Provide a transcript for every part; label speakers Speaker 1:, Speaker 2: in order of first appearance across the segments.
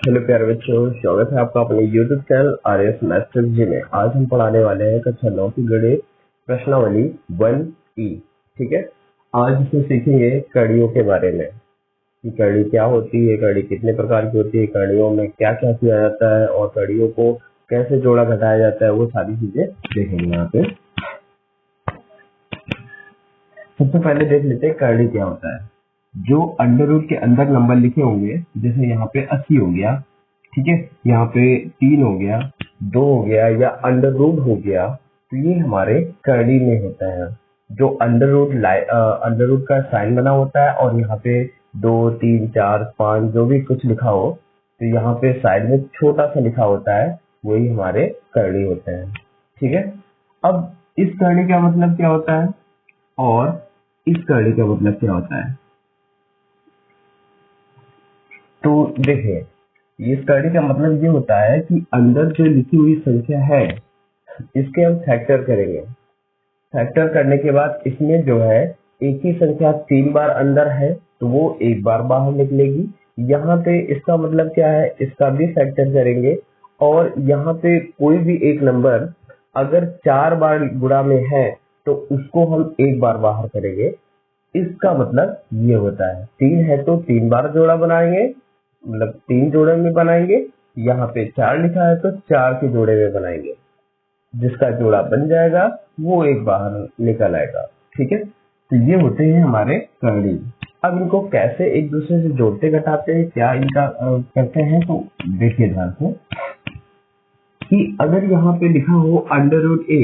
Speaker 1: Hello प्यारे बच्चों, स्वागत है आपका अपने YouTube चैनल आर्यस मैथ्स जी में। आज हम पढ़ाने वाले हैं कक्षा 9 की गणित प्रश्नावली 1E। ठीक है, आज इसमें सीखेंगे कड़ियों के बारे में कि कड़ी क्या होती है, कड़ी कितने प्रकार की होती है, कड़ियों में क्या क्या किया जाता है और कड़ियों को कैसे जोड़ा घटाया जाता है, वो सारी चीजें देखेंगे यहाँ पे। सबसे पहले देख लेते हैं कड़ी क्या होता है। जो अंडर रूट के अंदर नंबर लिखे होंगे, जैसे यहाँ पे 80 हो गया, ठीक है, यहाँ पे 3 हो गया, 2 हो गया या अंडर रूट हो गया, तो ये हमारे कड़ी में होता है। जो अंडर रूट का साइन बना होता है और यहाँ पे 2 3 4 5 जो भी कुछ लिखा हो, तो यहाँ पे साइड में छोटा सा लिखा होता है, वही हमारे कड़ी होते हैं। ठीक है, अब इस कड़ी का मतलब क्या होता है और इस कड़ी का मतलब क्या होता है, तो देखिए, ये स्टडी का मतलब ये होता है कि अंदर जो लिखी हुई संख्या है, इसके हम फैक्टर करेंगे। फैक्टर करने के बाद इसमें जो है एक ही संख्या 3 बार अंदर है तो वो एक बार बाहर निकलेगी। यहाँ पे इसका मतलब क्या है, इसका भी फैक्टर करेंगे। और यहाँ पे कोई भी एक नंबर अगर 4 बार गुणा में है तो उसको हम एक बार बाहर करेंगे। इसका मतलब ये होता है 3 है तो 3 बार जोड़ा बनाएंगे, मतलब 3 जोड़े में बनाएंगे। यहाँ पे 4 लिखा है तो 4 के जोड़े में बनाएंगे। जिसका जोड़ा बन जाएगा वो एक बाहर निकल आएगा। ठीक है, तो ये होते हैं हमारे करड़ी। अब इनको कैसे एक दूसरे से जोड़ते घटाते हैं, क्या इनका करते हैं, तो देखिए ध्यान से कि अगर यहाँ पे लिखा हो अंडर रूट ए,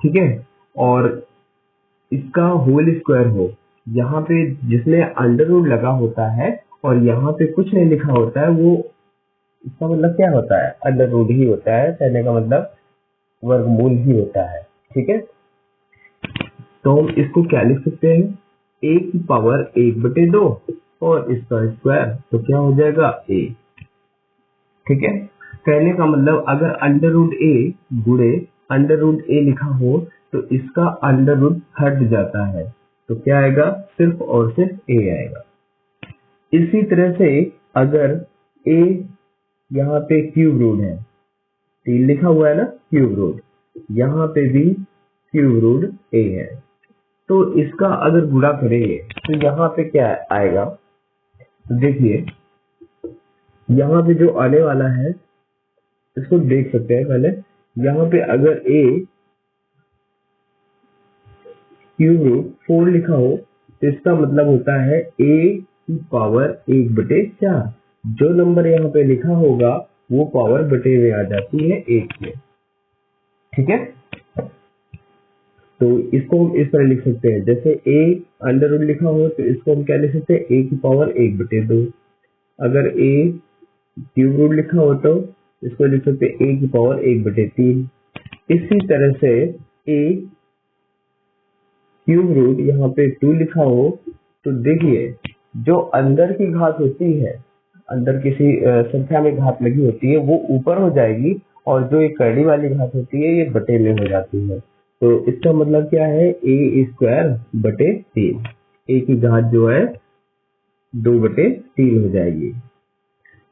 Speaker 1: ठीक है, और इसका होल स्क्वायर हो, यहाँ पे जिसमें अंडर रूट लगा होता है और यहाँ पे कुछ नहीं लिखा होता है, वो इसका मतलब क्या होता है, अंडर रूट ही होता है। कहने का मतलब वर्गमूल ही होता है। ठीक है, तो हम इसको क्या लिख सकते हैं, a की पावर 1/2 और इसका स्क्वायर, तो क्या हो जाएगा a। ठीक है, कहने का मतलब अगर अंडर रूट ए गुणे अंडर रूट ए लिखा हो तो इसका अंडर रूट हट जाता है, तो क्या आएगा, सिर्फ और सिर्फ ए आएगा। इसी तरह से अगर ए यहाँ पे क्यूब रूट है, 3 लिखा हुआ है ना, क्यूब रूट, यहाँ पे भी क्यूब रूट ए है, तो इसका अगर गुणा करेंगे तो यहाँ पे क्या आएगा, तो देखिए यहाँ पे जो आने वाला है इसको देख सकते हैं पहले। यहाँ पे अगर a क्यूब रूट 4 लिखा हो तो इसका मतलब होता है a की पावर 1/4। जो नंबर यहाँ पे लिखा होगा वो पावर बटे में आ जाती है 1 में। ठीक है, तो इसको हम इस तरह लिख सकते हैं, जैसे a अंडर रूट लिखा हो तो इसको हम क्या लिख सकते हैं, a की पावर 1/2। अगर a क्यूब रूट लिखा हो तो इसको लिख सकते हैं a की पावर 1/3। इसी तरह से a क्यूब रूट यहाँ पे 2 लिखा हो तो देखिए जो अंदर की घात होती है, अंदर किसी संख्या में घात लगी होती है वो ऊपर हो जाएगी और जो एक करड़ी वाली घात होती है ये बटे में हो जाती है। तो इसका मतलब क्या है, a²/3, a की घात जो है 2/3 हो जाएगी।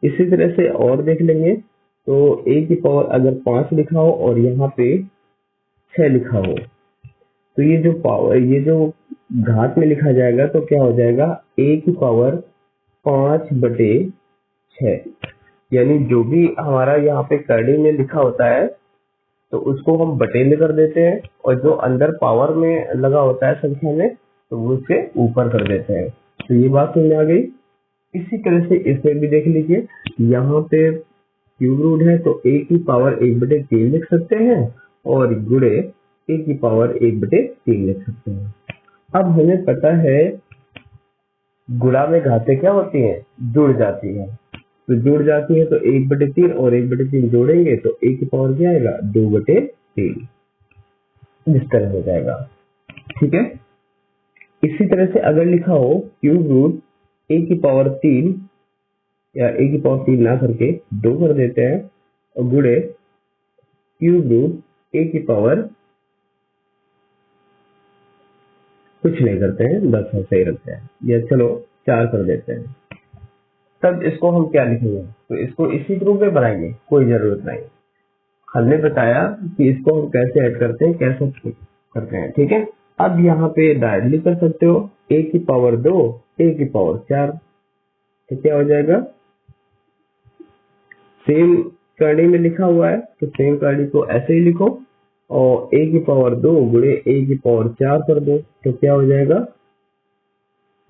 Speaker 1: इसी तरह से और देख लेंगे, तो a की पावर अगर 5 लिखा हो और यहाँ पे 6 लिखा हो तो ये जो घात में लिखा जाएगा तो क्या हो जाएगा, a की पावर 5/6, यानी जो भी हमारा यहाँ पे करड़ी में लिखा होता है तो उसको हम बटे में कर देते हैं और जो अंदर पावर में लगा होता है संख्या में तो वो उसके ऊपर कर देते हैं। तो ये बात समझ आ गई। इसी तरह से इसमें भी देख लीजिए, यहाँ पे क्यूब रूट है तो a की पावर 1/3 लिख सकते हैं और गुणे a की पावर 1/3 लिख सकते हैं। अब हमें पता है गुणा में घातें क्या होती हैं, जुड़ जाती हैं, तो जुड़ जाती है तो 1/3 और 1/3 जोड़ेंगे तो a की पावर क्या आएगा, 2/3, इस तरह हो जाएगा। ठीक है, इसी तरह से अगर लिखा हो क्यूब रूट a की पावर 3 या a की पावर 3 ना करके 2 कर देते हैं और गुणे क्यूब रूट a की पावर कुछ नहीं करते हैं, बस ऐसे ही रखते हैं, या चलो 4 कर देते हैं। तब इसको हम क्या लिखेंगे, तो इसको इसी रूप में बनाएंगे, कोई जरूरत नहीं। हमने बताया कि इसको हम कैसे ऐड करते हैं, कैसे करते हैं, ठीक है। अब यहाँ पे डायरेक्टली कर सकते हो, a की पावर 2 a की पावर 4, तो क्या हो जाएगा, सेम करनी में लिखा हुआ है तो सेम करनी को ऐसे ही लिखो और a की पावर 2 गुणे a की पावर 4 कर दो, तो क्या हो जाएगा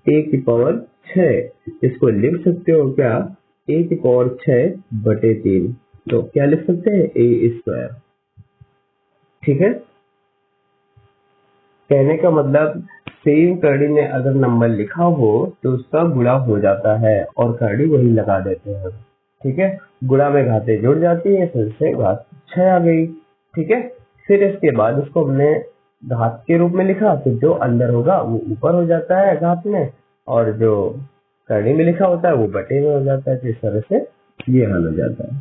Speaker 1: a की पावर 6। इसको लिख सकते हो क्या, a की पावर 6/3, तो क्या लिख सकते हैं a²। ठीक है, कहने का मतलब सेम करड़ी में अगर नंबर लिखा हो तो उसका गुणा हो जाता है और करड़ी वही लगा देते हैं। ठीक है, गुणा में घातें जुड़ जाती है, फिर से घात 6 आ गई। ठीक है, फिर इसके बाद उसको हमने घात के रूप में लिखा, तो जो अंदर होगा वो ऊपर हो जाता है घात में, और जो करड़ी में लिखा होता है वो बटे में हो जाता है। तो इस तरह से ये हल हो जाता है।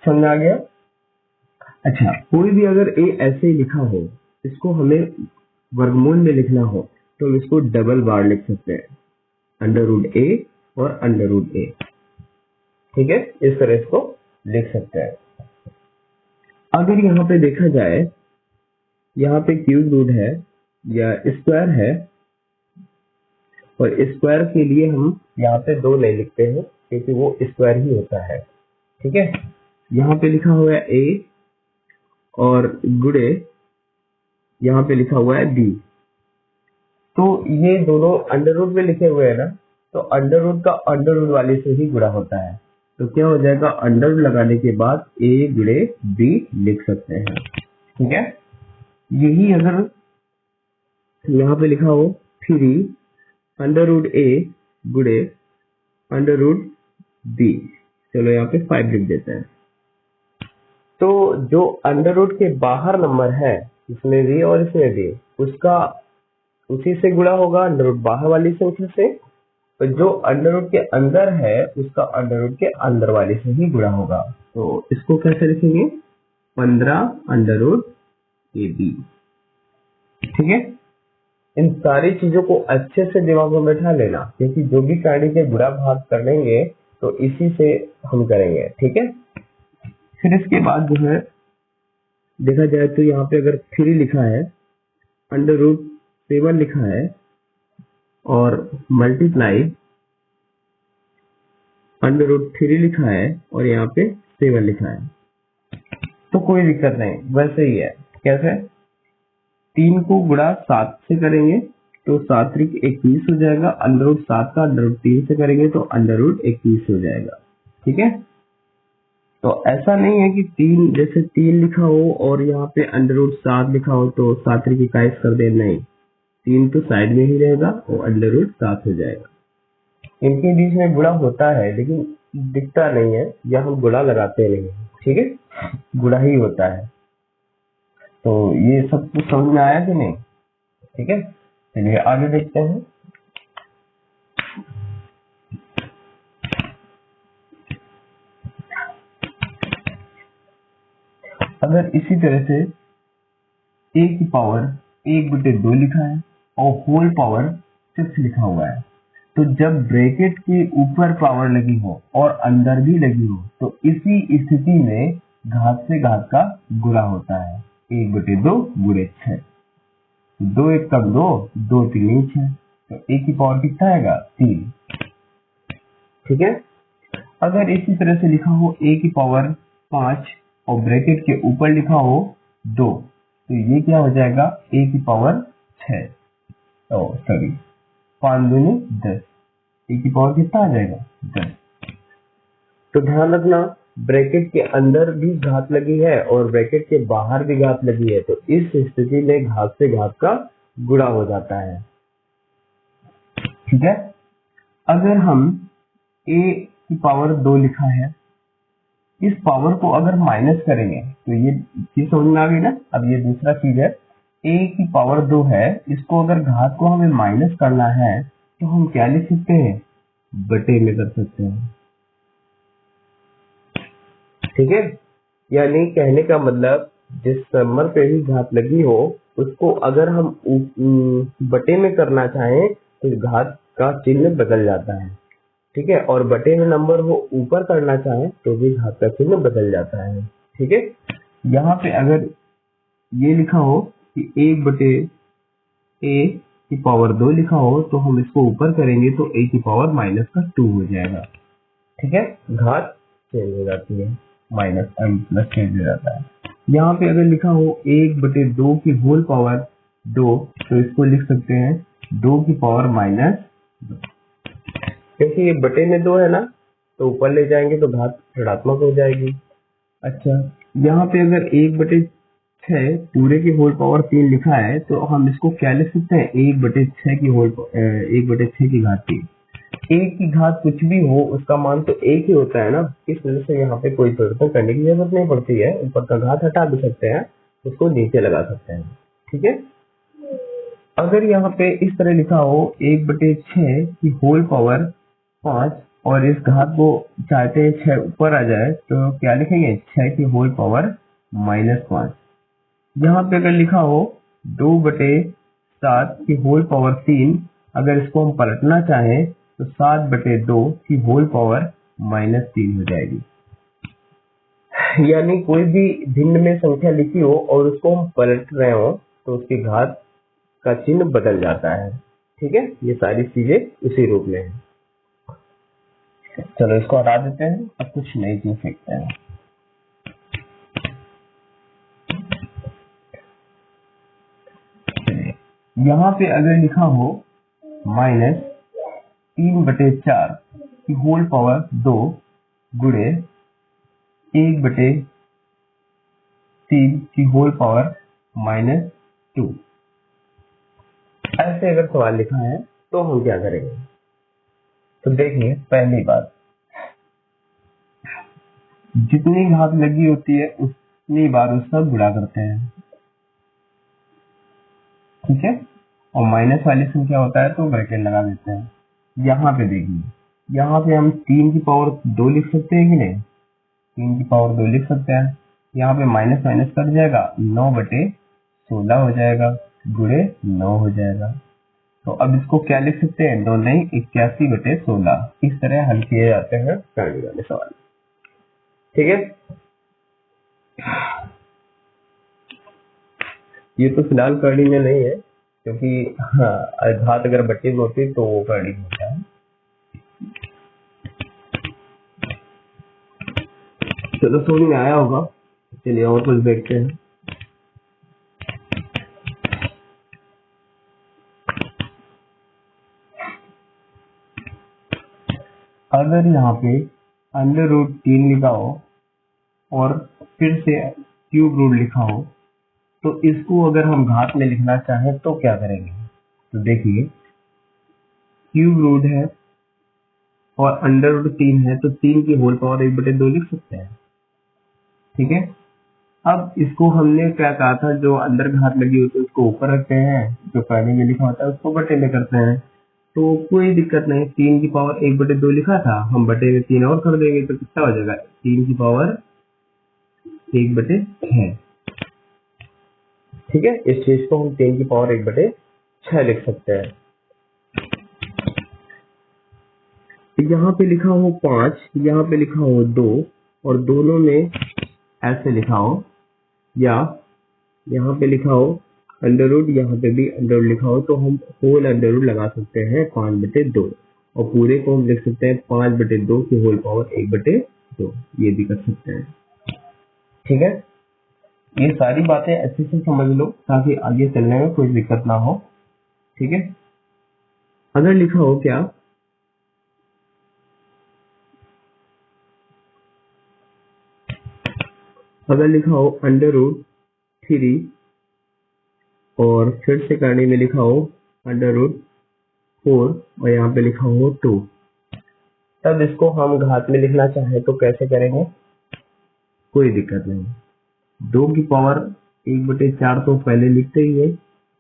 Speaker 1: समझ आ गया। अच्छा, कोई भी अगर ए ऐसे ही लिखा हो, इसको हमें वर्गमूल में लिखना हो तो हम इसको डबल बार लिख सकते हैं, √a और √a। ठीक है, इस तरह इसको लिख सकते हैं। अगर यहाँ पे देखा जाए, यहाँ पे क्यूब रूट है या स्क्वायर है, और स्क्वायर के लिए हम यहाँ पे 2 नहीं लिखते हैं क्योंकि वो स्क्वायर ही होता है। ठीक है, यहाँ पे लिखा हुआ है a और गुणे यहाँ पे लिखा हुआ है b, तो ये दोनों अंडर रूट में लिखे हुए हैं ना, तो अंडर रूट का अंडर रूट वाले से ही गुणा होता है, तो क्या हो जाएगा, अंडर रूट लगाने के बाद a गुणे b लिख सकते हैं। ठीक है, यही अगर यहाँ पे लिखा हो 3 √a गुणे √b, चलो यहाँ पे 5 लिख देते हैं। तो जो अंडर रूट के बाहर नंबर है, इसमें भी और इसमें भी, उसका उसी से गुणा होगा अंडर रूट बाहर वाली संख्या से, और जो अंडर रूट के अंदर है उसका अंडर रूट के अंदर वाली से ही गुणा होगा। तो इसको कैसे लिखेंगे, 15 √ab। ठीक है, इन सारी चीजों को अच्छे से दिमाग में बैठा लेना, क्योंकि जो भी करणी के गुणा भाग कर लेंगे तो इसी से हम करेंगे। ठीक है, फिर इसके बाद जो है देखा जाए तो यहाँ पे अगर 3 लिखा है, √7 लिखा है और मल्टीप्लाई √3 लिखा है और यहाँ पे 7 लिखा है, तो कोई दिक्कत नहीं, वैसे ही है। कैसे, 3 को गुणा 7 से करेंगे तो 7 × 21 हो जाएगा, √7 का √3 से करेंगे तो √21 हो जाएगा। ठीक है, तो ऐसा नहीं है कि 3 जैसे 3 लिखा हो और यहाँ पे √7 लिखा हो तो 7 × 21 कर दे, नहीं, 3 तो साइड में ही रहेगा और √7 हो जाएगा। इनके बीच में गुणा होता है लेकिन दिखता नहीं है, या हम गुणा लगाते नहीं है। ठीक है, गुणा ही होता है। तो ये सब कुछ समझ में आया कि नहीं। ठीक है, चलिए आगे देखते हैं। अगर इसी तरह से a की पावर 1/2 लिखा है और होल पावर 6 लिखा हुआ है, तो जब ब्रैकेट के ऊपर पावर लगी हो और अंदर भी लगी हो तो इसी स्थिति में घात से घात का गुणा होता है, 1/2 गुणे 6, 2 1 कम 2, 2 3 6, तो a की पावर कितना आएगा, 3। ठीक है, अगर इसी तरह से लिखा हो a की पावर 5 और ब्रैकेट के ऊपर लिखा हो 2, तो ये क्या हो जाएगा, a की पावर 6, सॉरी 5 दूनी 10, a की पावर कितना आ जाएगा, 10। तो ध्यान रखना, ब्रैकेट के अंदर भी घात लगी है और ब्रैकेट के बाहर भी घात लगी है, तो इस स्थिति में घात से घात का गुणा हो जाता है। ठीक है, अगर हम a की पावर 2 लिखा है, इस पावर को अगर माइनस करेंगे तो ये चीज समझ में आ गई ना। अब ये दूसरा चीज है, a की पावर 2 है, इसको अगर घात को हमें माइनस करना है तो हम क्या लिख सकते हैं, बटे में कर सकते हैं। ठीक है, यानी कहने का मतलब जिस नंबर पे भी घात लगी हो उसको अगर हम बटे में करना चाहें तो घात का चिन्ह बदल जाता है। ठीक है, और बटे में नंबर वो ऊपर करना चाहे तो भी घात का चिन्ह बदल जाता है। ठीक है, यहाँ पे अगर ये लिखा हो कि 1/a² लिखा हो तो हम इसको ऊपर करेंगे तो a⁻² हो जाएगा। ठीक है, घात चेंज हो जाती है, -m+ चेंज हो जाता है। यहाँ पे अगर लिखा हो 1/2² तो इसको लिख सकते हैं 2⁻², क्योंकि ये बटे में 2 है ना, तो ऊपर ले जाएंगे तो घात ऋणात्मक हो जाएगी। अच्छा, यहाँ पे अगर 1/6 पूरे की होल पावर 3 लिखा है तो हम इसको क्या लिख सकते हैं, 1/6 की घात 3। एक की घात कुछ भी हो उसका मान तो एक ही होता है ना, इस वजह से यहाँ पे कोई परिवर्तन करने की जरूरत नहीं पड़ती है। ऊपर का घात हटा भी सकते हैं, उसको नीचे लगा सकते हैं। ठीक है, अगर यहाँ पे इस तरह लिखा हो 1/6 की होल पावर 5 और इस घात को चाहते हैं 6 ऊपर आ जाए तो क्या लिखेंगे, 6 की होल पावर -5। यहाँ पे अगर लिखा हो 2/7 की होल पावर 3, अगर इसको हम पलटना चाहें तो 7/2 की होल पावर -3 हो जाएगी। यानी कोई भी भिन्न में संख्या लिखी हो और उसको हम पलट रहे हो तो उसकी घात का चिन्ह बदल जाता है। ठीक है, ये सारी चीजें उसी रूप में है। चलो इसको हटा देते हैं, अब कुछ नई चीज सीखते हैं। यहाँ पे अगर लिखा हो -3/4 की होल पावर 2 गुणे 1/3 की होल पावर -2, ऐसे अगर सवाल लिखा है तो हम क्या करेंगे। तो देखिए, पहली बात, जितनी घात लगी होती है उतनी बार उसका गुणा करते हैं। ठीक है, और माइनस वाली संख्या होता है तो ब्रैकेट लगा देते हैं। यहाँ पे देखिए, यहाँ पे हम 3 की पावर 2 लिख सकते हैं कि नहीं, 3 की पावर 2 लिख सकते हैं। यहाँ पे माइनस माइनस कट जाएगा, 9/16 हो जाएगा, गुणे 9 हो जाएगा। तो अब इसको क्या लिख सकते हैं, 2 नहीं 81/16। इस तरह हल किए जाते हैं करने वाले सवाल। ठीक है, ये तो फिलहाल करनी में नहीं है, क्योंकि हाँ, घात अगर बट्टे में होती तो वो करनी होता है। चलो समझ में आया होगा, चलिए और कुछ देखते हैं। अगर यहाँ पे √3 लिखा हो और फिर से क्यूब रूट लिखा हो तो इसको अगर हम घात में लिखना चाहें तो क्या करेंगे। तो देखिए, क्यूब रूट है और √3 है तो 3 की होल पावर 1/2 लिख सकते हैं। ठीक है, अब इसको हमने क्या कहा था, जो अंदर घात लगी होती है उसको ऊपर रखते हैं, जो पहले में लिखा होता है उसको बटे में करते हैं, तो कोई दिक्कत नहीं। 3 की पावर 1/2 लिखा था, हम बटे में 3 और कर देंगे तो कितना हो जाएगा, 3 की पावर 1/6। ठीक है, इस चीज को हम 3 की पावर 1/6 लिख सकते हैं। यहाँ पे लिखा हो 5, यहाँ पे लिखा हो 2 और दोनों में ऐसे लिखा हो, या यहाँ पे लिखा हो √, यहाँ पे भी √ लिखा हो तो हम होल √ लगा सकते हैं 5/2 और पूरे को हम लिख सकते हैं 5/2 की होल पावर 1/2, ये भी कर सकते हैं। ठीक है, ये सारी बातें अच्छे से समझ लो ताकि आगे चलने में कोई दिक्कत ना हो। ठीक है, अगर लिखा हो क्या, अगर लिखा हो √3 और फिर से करने में लिखा हो √4 और यहाँ पे लिखा हो 2, तब इसको हम घात में लिखना चाहे तो कैसे करेंगे, कोई दिक्कत नहीं। 2 की पावर 1/4 तो पहले लिखते ही है,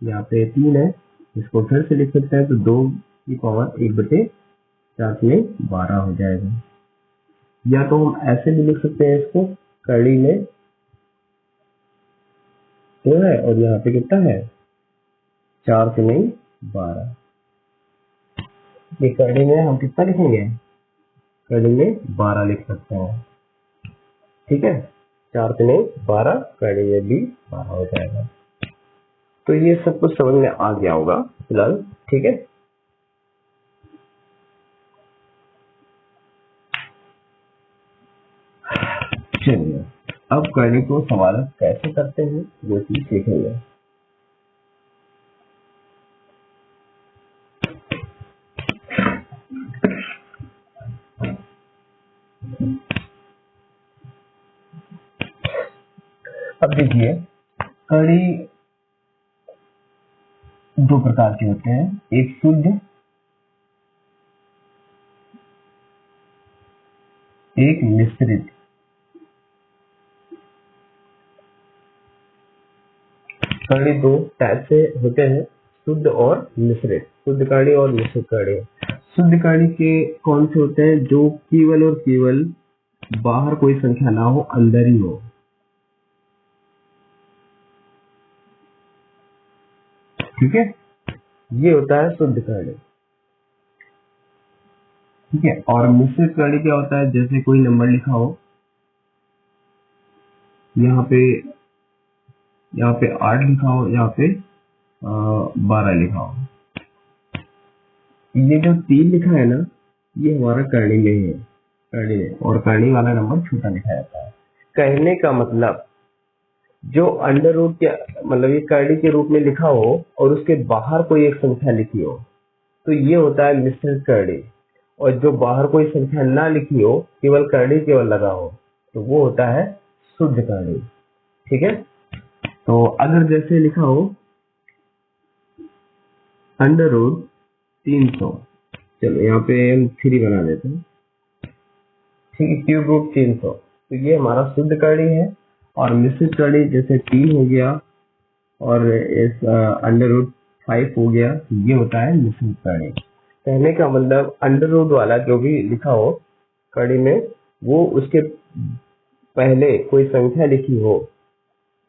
Speaker 1: यहाँ पे 3 है, इसको फिर से लिख सकते हैं तो 2 की पावर 1/4 में 12 हो जाएगा। या तो हम ऐसे भी लिख सकते हैं, इसको कड़ी में 2 है और यहाँ पे कितना है, 4 से नहीं 12। ये कड़ी में हम कितना लिखेंगे, कड़ी में 12 लिख सकते हैं। ठीक है, 4 3 12, कड़ी में भी 12 हो जाएगा। तो ये सब कुछ समझ में आ गया होगा फिलहाल। ठीक है, चलिए अब कड़ी को सवाल कैसे करते हैं वो चीज सीखेंगे। अब देखिए, कड़ी दो प्रकार के होते हैं, एक शुद्ध, एक मिश्रित। कड़ी दो टाइप से होते हैं, शुद्ध और मिश्रित। शुद्ध कड़ी और मिश्रित कड़ी। शुद्ध कड़ी के कौन से होते हैं? जो केवल और केवल बाहर कोई संख्या ना हो, अंदर ही हो। ठीक है, ये होता है शुद्ध कड़ी। ठीक है, और मिश्रित कड़ी क्या होता है? जैसे कोई नंबर लिखा हो, यहाँ पे 8 लिखा हो, यहाँ पे 12 लिखा हो। ये जो 3 लिखा है ना, ये हमारा करनी में है, करनी में, और करनी वाला नंबर छोटा लिखा जाता है। कहने का मतलब, जो अंडर रूट के मतलब ये करनी के रूप में लिखा हो और उसके बाहर कोई एक संख्या लिखी हो, तो ये होता है मिश्रित करनी। और जो बाहर कोई संख्या ना लिखी हो, केवल करनी केवल लगा हो, तो वो होता है शुद्ध करनी। ठीक है, तो अगर जैसे लिखा हो अंडर रूट 300, चलो यहाँ पे हम 3 बना देते हैं। ठीक है, क्यूब रूट 300, तो ये हमारा शुद्ध कड़ी है। और मिश्रित कड़ी जैसे 3 हो गया और इस अंडर रूट 5 हो गया, तो ये होता है मिश्रित कड़ी। कहने का मतलब, अंडर रूट वाला जो भी लिखा हो कड़ी में, वो उसके पहले कोई संख्या लिखी हो,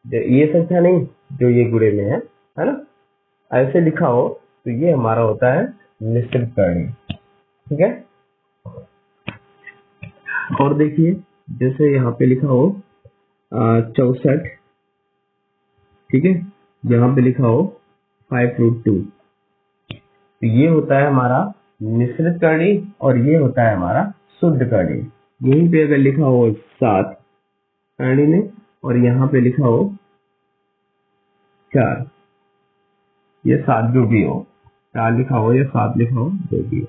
Speaker 1: ये संख्या नहीं जो ये गुणे में है ना, ऐसे लिखा हो, तो ये हमारा होता है मिश्रित कड़ी। ठीक है, और देखिए जैसे यहाँ पे लिखा हो 64, ठीक है, यहाँ पे लिखा हो 5 रूट 2, तो ये होता है हमारा मिश्रित कड़ी और ये होता है हमारा शुद्ध कड़ी। यहीं पे अगर लिखा हो 7 कड़ी में और यहाँ पे लिखा हो 4, ये 7 जो भी हो, 4 लिखा हो या 7 लिखा हो, जो भी हो,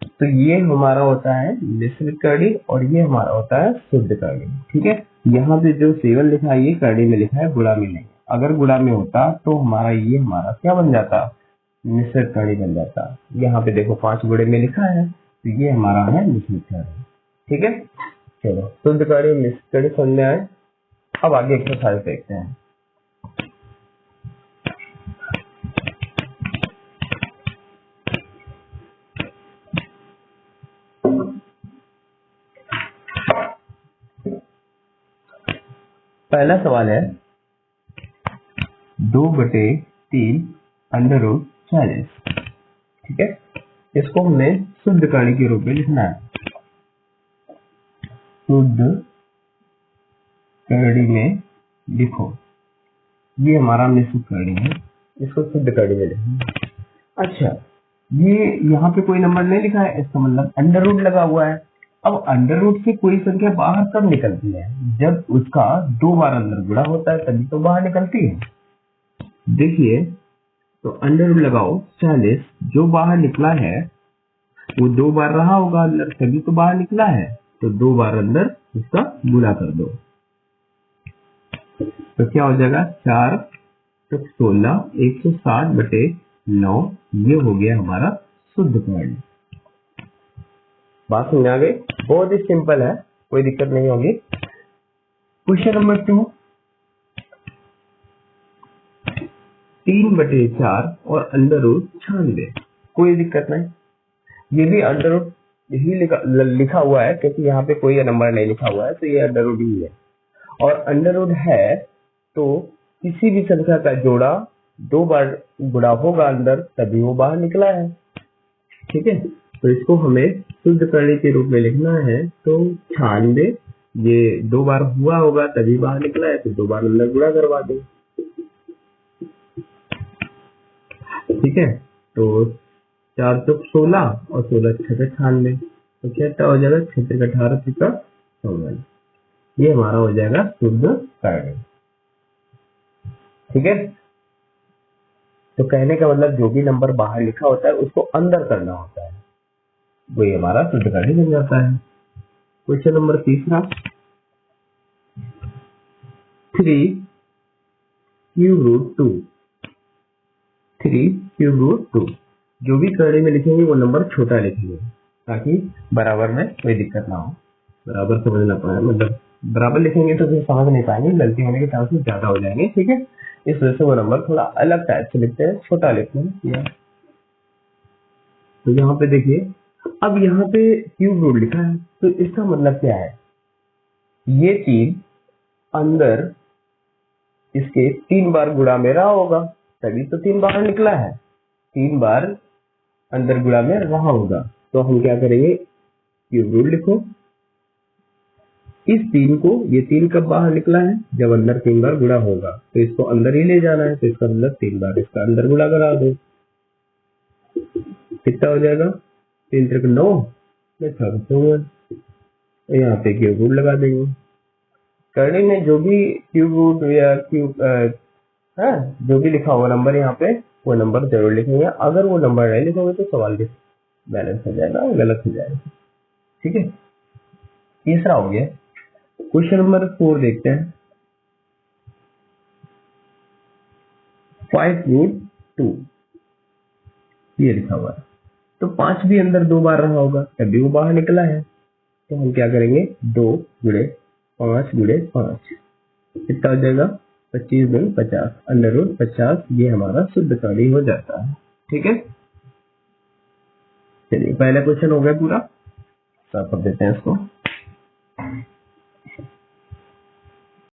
Speaker 1: तो ये हमारा होता है मिश्रित कड़ी और ये हमारा होता है शुद्ध कड़ी। ठीक है, यहाँ पे जो 7 लिखा है ये कड़ी में लिखा है, गुणा में नहीं। अगर गुणा में होता तो हमारा ये हमारा क्या बन जाता? मिश्रित कड़ी बन जाता। यहाँ पे देखो 5 गुणे में लिखा है, तो ये हमारा है मिश्रित कड़ी। ठीक है, चलो शुद्ध कड़ी मिश्रित कड़ी समझ में आए। अब आगे एक्सरसाइज देखते हैं। पहला सवाल है 2/3 अंडर रूट 40। ठीक है, इसको हमने शुद्ध कड़ी के रूप में लिखना है। शुद्ध कड़ी में लिखो, ये हमारा मिश्रित कड़ी है, इसको शुद्ध कड़ी में लिखना। अच्छा, ये यहाँ पे कोई नंबर नहीं लिखा है, इसका मतलब अंडर रूट लगा हुआ है। अब अंडर रूट से कोई संख्या बाहर कब निकलती है? जब उसका 2 बार अंदर गुणा होता है, तभी तो बाहर निकलती है। देखिए, तो अंडर रूट लगाओ 40, जो बाहर निकला है वो 2 बार रहा होगा अंदर, तभी तो बाहर निकला है, तो 2 बार अंदर उसका गुणा कर दो, तो क्या हो जाएगा? 4 16, 160/9, ये हो गया हमारा शुद्ध कड़ी। बात समझ आ गई? बहुत ही सिंपल है, कोई दिक्कत नहीं होगी। क्वेश्चन नंबर 2, 3/4 और अंडर रूट 96, कोई दिक्कत नहीं। ये भी अंडर रूट ही लिखा हुआ है, क्योंकि यहाँ पे कोई नंबर नहीं लिखा हुआ है, तो ये अंडर रूट ही है। और अंडर रूट है तो किसी भी संख्या का जोड़ा 2 बार गुणा होगा अंदर, तभी वो बाहर निकला है। ठीक है, तो इसको हमें शुद्ध करणी के रूप में लिखना है। तो 96 ये 2 बार हुआ होगा तभी बाहर निकला है, तो 2 बार अंदर गुणा करवा दो। ठीक है, तो 4 चौक 16 और 16 छः 96, तो क्या हो जाएगा 6 18 54। ये हमारा हो जाएगा शुद्ध करणी। ठीक है, तो कहने का मतलब जो भी नंबर बाहर लिखा होता है उसको अंदर करना होता है, वही हमारा शुद्ध करणी बन जाता है। Question number 3, 3 cube root 2। 3 cube root 2 जो भी करणी में लिखेंगे वो नंबर छोटा लिखेंगे ताकि बराबर में कोई दिक्कत ना हो। बराबर समझना पाए, मतलब बराबर लिखेंगे तो फिर समझ नहीं पाएंगे, गलती होने के चांसेस ज्यादा हो जाएंगे। ठीक है, इस वजह से वो नंबर थोड़ा अलग टाइप से लिखते हैं, छोटा लिखते हैं। तो यहाँ पे देखिए, अब यहाँ पे क्यूब रूट लिखा है तो इसका मतलब क्या है, ये चीज अंदर इसके 3 बार गुणा में रहा होगा तभी तो 3 बार निकला है, 3 बार अंदर गुणा में रहा होगा। तो हम क्या करेंगे, क्यूब रूट लिखो इस 3 को, ये 3 कब बाहर निकला है जब अंदर 3 बार गुणा होगा, तो इसको अंदर ही ले जाना है, तो इसका अंदर 3 बार इसका अंदर गुणा करा दो। कितना हो जाएगा, 3 3 9 में 54। यहाँ पे क्यूब रूट लगा देंगे। करणी में जो भी क्यूब रूट या जो भी लिखा होगा नंबर यहाँ पे वो नंबर जरूर लिखेंगे। अगर वो नंबर नहीं लिखोगे तो सवाल बैलेंस हो जाएगा, गलत हो जाएगा। ठीक है, तीसरा हो गया। क्वेश्चन नंबर 4 देखते हैं। 5 रूट 2 ये लिखा हुआ है, तो 5 भी अंदर 2 बार रहा होगा तभी वो बाहर निकला है। तो हम क्या करेंगे, 2 गुणे 5 गुणे 5 कितना हो जाएगा, 25 गुणे 50 अंडर रूट 50। ये हमारा शुद्ध करणी हो जाता है। ठीक है, चलिए पहला क्वेश्चन हो गया पूरा, साफ कर देते हैं इसको।